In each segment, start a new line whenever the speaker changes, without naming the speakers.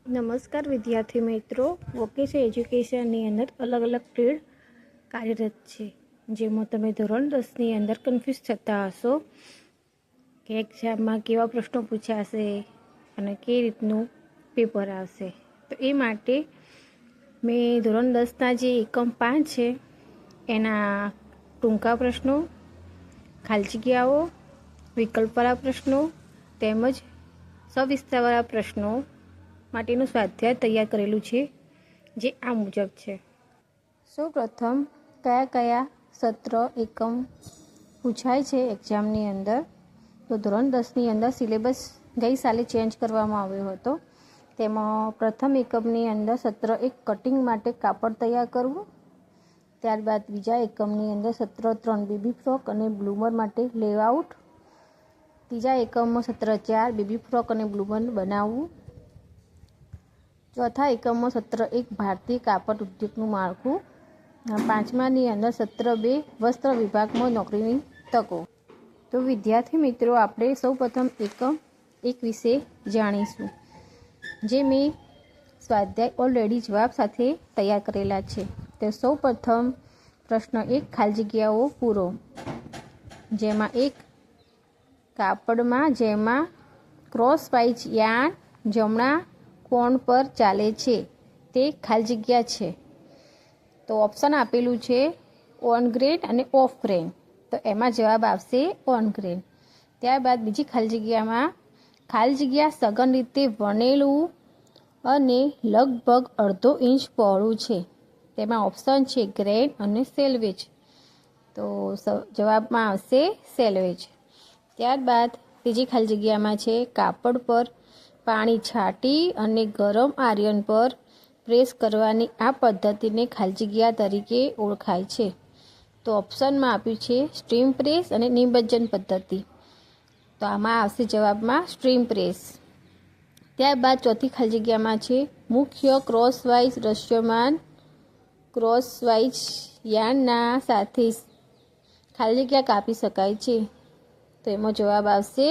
નમસ્કાર વિદ્યાર્થી મિત્રો, વોકેશન એજ્યુકેશનની અંદર અલગ અલગ ટ્રેડ કાર્યરત છે, જેમાં તમે ધોરણ 10ની અંદર કન્ફ્યુઝ થતા હશો કે એક્ઝામમાં કેવા પ્રશ્નો પૂછાશે અને કઈ રીતનું પેપર આવશે. તો એ માટે મેં ધોરણ 10ના જે એકમ 5 છે એના ટૂંકા પ્રશ્નો, ખાલી જગ્યાઓ, વિકલ્પવાળા પ્રશ્નો તેમજ સવિસ્તારવાળા પ્રશ્નો માટેનું સ્વાધ્યાય તૈયાર કરેલું છે, જે આ મુજબ છે. સૌપ્રથમ કયા કયા સત્ર એકમ પૂછાય છે એક્ઝામની અંદર. તો ધોરણ 10ની અંદર સિલેબસ ગઈ સાલે ચેન્જ કરવામાં આવ્યો હતો. તેમાં પ્રથમ એકમની અંદર સત્ર 1 કટિંગ માટે કાપડ તૈયાર કરવું. ત્યારબાદ બીજા એકમની અંદર સત્ર 3 બેબી ફ્રોક અને બ્લૂમર માટે લેઆઉટ. ત્રીજા એકમમાં સત્ર 4 બેબી ફ્રોક અને બ્લૂમર બનાવવું. ચોથા એકમમાં સત્ર 1 ભારતીય કાપડ ઉદ્યોગનું માળખું. પાંચમાની અંદર સત્ર 2 વસ્ત્ર વિભાગમાં નોકરીની તકો. તો વિદ્યાર્થી મિત્રો, આપણે સૌપ્રથમ એકમ 1 વિશે જાણીશું, જે મેં સ્વાધ્યાય ઓલરેડી જવાબ સાથે તૈયાર કરેલા છે. તો સૌપ્રથમ પ્રશ્ન 1, ખાલી જગ્યાઓ પૂરો. જેમાં એક કાપડમાં જેમાં ક્રોસવાઇઝ યાર્ન જમણા કોણ પર ચાલે છે તે ખાલી જગ્યા છે. તો ઓપ્શન આપેલું છે ઓન ગ્રેન અને ઓફ ગ્રેન. તો એમાં જવાબ આવશે ઓન ગ્રેન. ત્યારબાદ બીજી ખાલી જગ્યામાં ખાલી જગ્યા સઘન રીતે વણેલું અને લગભગ અડધો ઇંચ પહોળું છે. તેમાં ઓપ્શન છે ગ્રેન અને સેલ્વેજ. તો જવાબમાં આવશે સેલ્વેજ. ત્યારબાદ ત્રીજી ખાલી જગ્યામાં છે કાપડ પર પાણી છાંટી અને ગરમ આયર્ન પર પ્રેસ કરવાની આ પદ્ધતિને ખાલી જગ્યા તરીકે ઓળખાય છે. તો ઓપ્શનમાં આપ્યું છે સ્ટ્રીમ પ્રેસ અને નિમજ્જન પદ્ધતિ. તો આમાં આવશે જવાબમાં સ્ટ્રીમ પ્રેસ. ત્યારબાદ ચોથી ખાલી જગ્યામાં છે મુખ્ય ક્રોસવાઇઝ દ્રશ્યમાન ક્રોસવાઇઝ યાર્નના સાથે ખાલી જગ્યા કાપી શકાય છે. તો એમાં જવાબ આવશે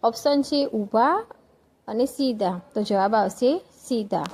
ઓપ્શન છે ઊભા અને સીધા. તો જવાબ આવશે સીધા.